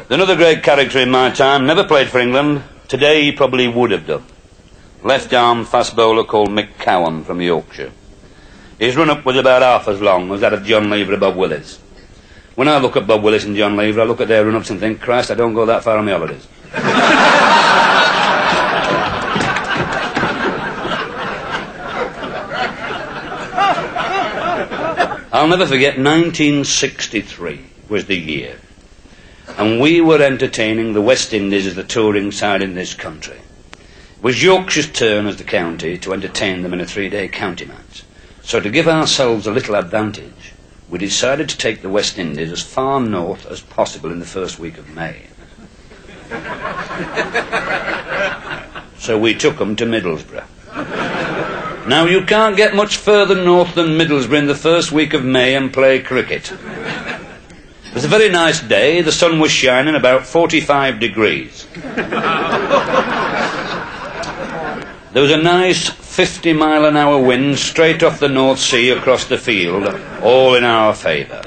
Another great character in my time, never played for England. Today he probably would have done. Left-arm fast bowler called Mick Cowan from Yorkshire. His run-up was about half as long as that of John Lever and Bob Willis. When I look at Bob Willis and John Lever, I look at their run-ups and think, Christ, I don't go that far on my holidays. I'll never forget 1963 was the year. And we were entertaining the West Indies as the touring side in this country. It was Yorkshire's turn as the county to entertain them in a 3-day county match. So to give ourselves a little advantage, we decided to take the West Indies as far north as possible in the first week of May. So we took them to Middlesbrough. Now you can't get much further north than Middlesbrough in the first week of May and play cricket. It was a very nice day. The sun was shining, about 45 degrees. There was a nice 50-mile-an-hour wind straight off the North Sea across the field, all in our favour.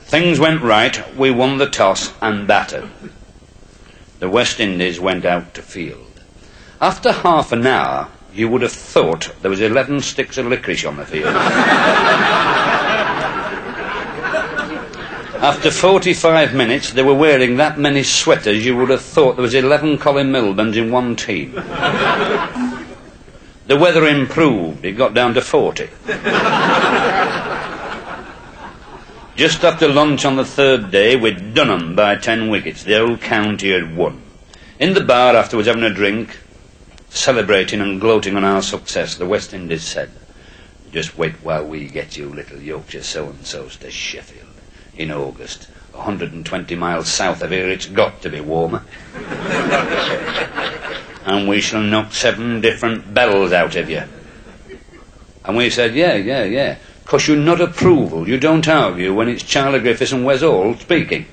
Things went right. We won the toss and batted. The West Indies went out to field. After half an hour, you would have thought there was 11 sticks of licorice on the field. After 45 minutes, they were wearing that many sweaters you would have thought there was 11 Colin Milburns in one team. The weather improved. It got down to 40. Just after lunch on the third day, we'd done 'em by 10 wickets. The whole county had won. In the bar afterwards, having a drink, celebrating and gloating on our success, the West Indies said, "Just wait while we get you little Yorkshire so-and-sos to Sheffield. In August, 120 miles south of here, it's got to be warmer. And we shall knock 7 different bells out of you." And we said, yeah, 'cause you nod approval. You don't argue when it's Charlie Griffiths and Wes Hall speaking.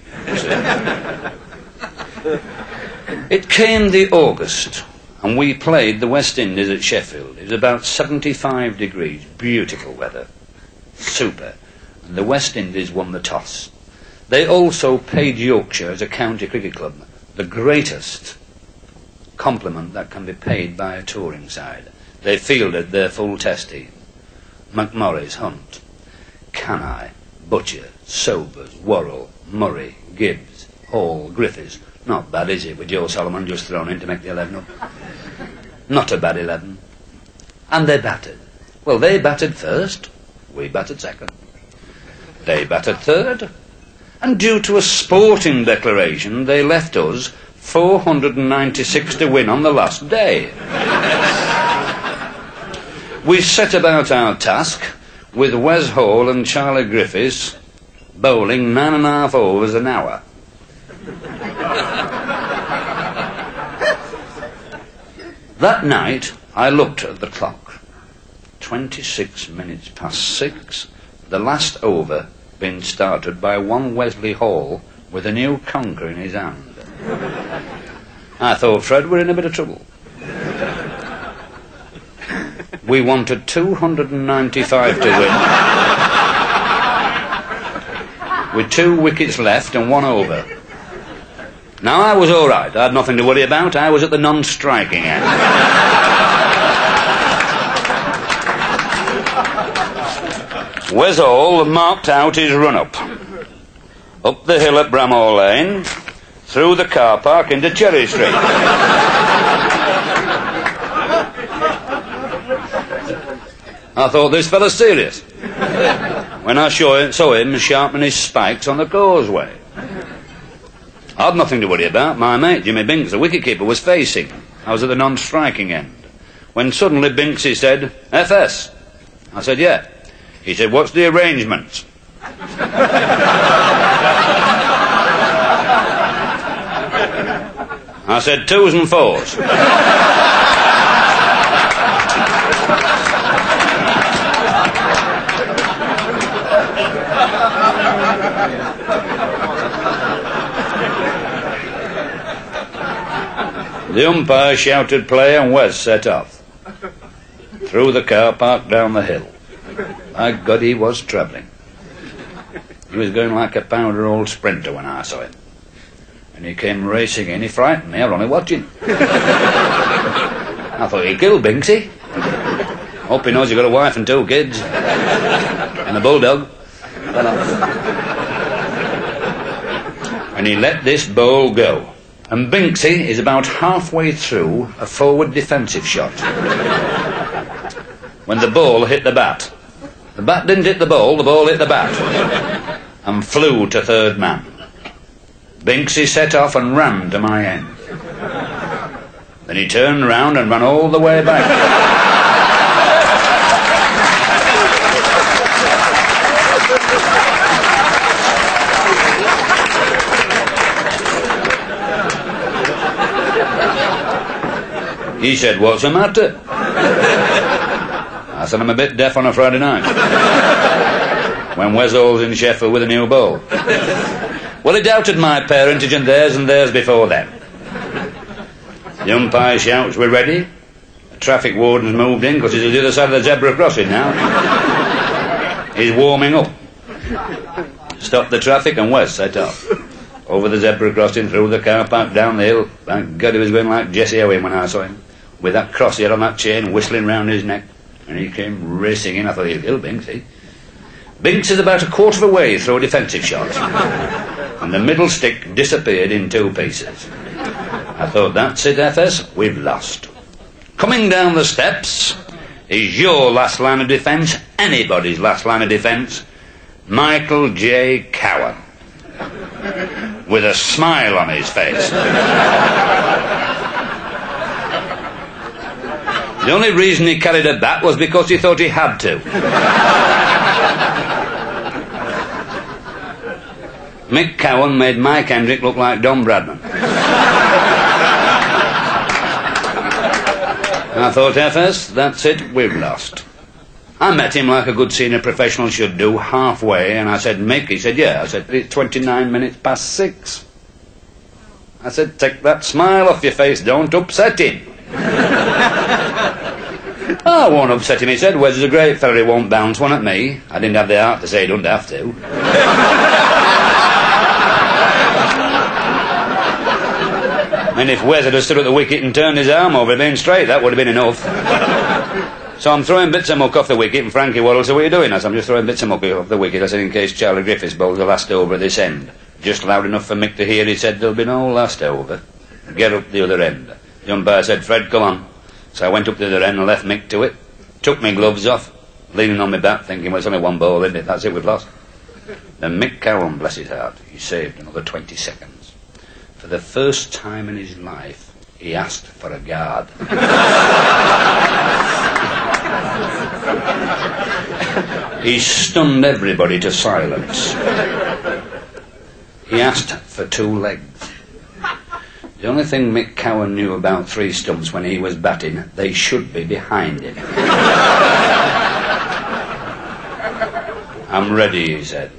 It came the August, and we played the West Indies at Sheffield. It was about 75 degrees, beautiful weather, super. And the West Indies won the toss. They also paid Yorkshire as a county cricket club the greatest compliment that can be paid by a touring side. They fielded their full test team. McMorris, Hunt, Canai, Butcher, Sobers, Worrell, Murray, Gibbs, Hall, Griffiths. Not bad, is it, with Joe Solomon just thrown in to make the 11 up? Not a bad 11. And they batted. Well, they batted first. We batted second. They batted third. And due to a sporting declaration, they left us 496 to win on the last day. We set about our task with Wes Hall and Charlie Griffiths bowling 9.5 overs an hour. That night, I looked at the clock. 26 minutes past 6, the last over being started by one Wesley Hall with a new conker in his hand. I thought, Fred, we're in a bit of trouble. We wanted 295 to win, with 2 wickets left and 1 over. Now, I was all right. I had nothing to worry about. I was at the non-striking end. Wes Hall marked out his run-up. Up the hill at Bramhall Lane, through the car park into Cherry Street. I thought, this fella's serious. When I saw him sharpening his spikes on the causeway. I had nothing to worry about. My mate, Jimmy Binks, the wicketkeeper, was facing. I was at the non-striking end. When suddenly Binksy said, "FS." I said, "Yeah." He said, "What's the arrangement?" I said, 2s and 4s. The umpire shouted play and Wes set off. Through the car park, down the hill. My God, he was travelling. He was going like a powder old sprinter when I saw him. and he came racing in. He frightened me. I was only watching. I thought he killed Binksy. Hope he knows he's got a wife and 2 kids. And a bulldog. And he let this ball go. And Binksy is about halfway through a forward defensive shot when the ball hit the bat. The bat didn't hit the ball hit the bat and flew to third man. Binksy set off and ran to my end. Then he turned round and ran all the way back. He said, "What's the matter?" I said, "I'm a bit deaf on a Friday night." When Wesall's in Sheffield with a new ball. Well, he doubted my parentage and theirs before them. The umpire shouts, "We're ready." The traffic warden's moved in because he's at the other side of the zebra crossing now. He's warming up. Stopped the traffic and Wes set off. Over the zebra crossing, through the car park, down the hill. Thank God he was going like Jesse Owen when I saw him, with that cross he had on that chain whistling round his neck. And he came racing in. I thought, he'll kill Binksy. Binks is about a quarter of a way through a defensive shot. And the middle stick disappeared in 2 pieces. I thought, that's it, FS, we've lost. Coming down the steps is your last line of defence, anybody's last line of defence, Michael J. Cowan, with a smile on his face. The only reason he carried a bat was because he thought he had to. Mick Cowan made Mike Hendrick look like Don Bradman. I thought, FS, that's it, we've lost. I met him like a good senior professional should do, halfway, and I said, "Mick?" He said, "Yeah." I said, "It's 29 minutes past 6. I said, "Take that smile off your face, don't upset him." "I won't upset him," he said. "Wes is a great fellow, he won't bounce one at me." I didn't have the heart to say he don't have to. And if Wes had stood at the wicket and turned his arm over, being straight, that would have been enough. So I'm throwing bits of muck off the wicket, and Frankie Waddle said, "What are you doing?" I said, "I'm just throwing bits of muck off the wicket." I said, "In case Charlie Griffiths bowls the last over at this end." Just loud enough for Mick to hear, he said, "There'll be no last over. Get up the other end." The umpire said, "Fred, come on." So I went up the other end and left Mick to it. Took my gloves off, leaning on my bat, thinking, well, it's only 1 ball, isn't it? That's it, we've lost. Then Mick Cowan, bless his heart, he saved another 20 seconds. For the first time in his life, he asked for a guard. He stunned everybody to silence. He asked for 2 legs. The only thing Mick Cowan knew about 3 stumps when he was batting, they should be behind him. "I'm ready," he said.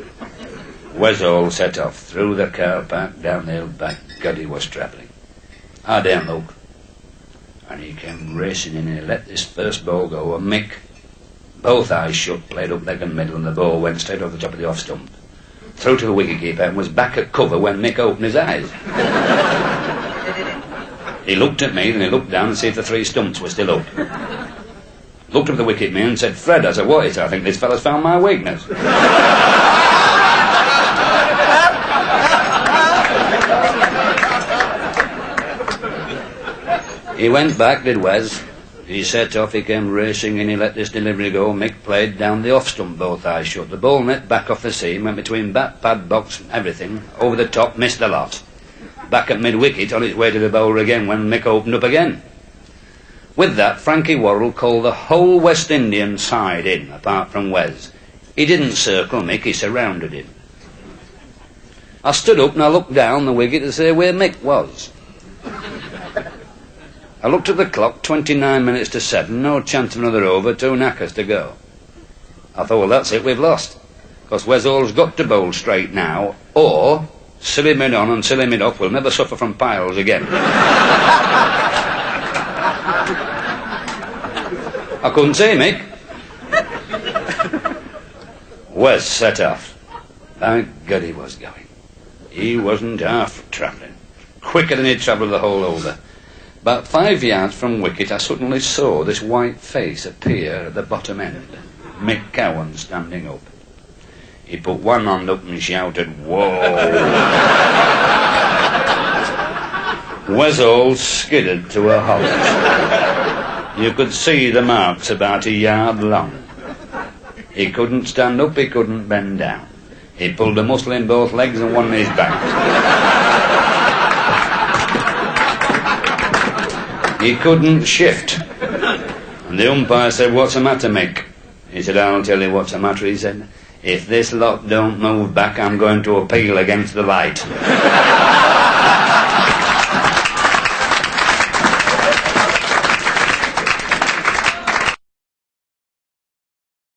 Wesall set off through the car park, down the hill, by God he was travelling. I daren't look. And he came racing in and he let this first ball go, and Mick, both eyes shut, played up leg and middle, and the ball went straight over the top of the off stump, through to the wicketkeeper, and was back at cover when Mick opened his eyes. He looked at me, then he looked down and see if the 3 stumps were still up. Looked up at the wicket man and said, "Fred," I said, "What is it? I think this fella's found my weakness." He went back, did Wes. He set off, he came racing and he let this delivery go. Mick played down the off stump, both eyes shut. The ball net back off the seam, went between bat, pad, box, everything, over the top, missed the lot. Back at mid-wicket, on its way to the bowler again when Mick opened up again. With that, Frankie Worrell called the whole West Indian side in, apart from Wes. He didn't circle Mick, he surrounded him. I stood up and I looked down the wicket to see where Mick was. I looked at the clock, 29 minutes to 7, no chance of another over, 2 knackers to go. I thought, well, that's it, we've lost. Because Wesall's got to bowl straight now, or silly mid on and silly mid off will never suffer from piles again. I couldn't see Mick. Wes set off. Thank God he was going. He wasn't half travelling. quicker than he'd travelled the whole over. About 5 yards from wicket, I suddenly saw this white face appear at the bottom end. Mick Cowan standing up. He put one hand up and shouted, "Whoa!" Wesall skidded to a halt. You could see the marks about a yard long. He couldn't stand up, he couldn't bend down. He pulled a muscle in both legs and one in his back. He couldn't shift. And the umpire said, "What's the matter, Mick?" He said, "I'll tell you what's the matter." He said, "If this lot don't move back, I'm going to appeal against the light."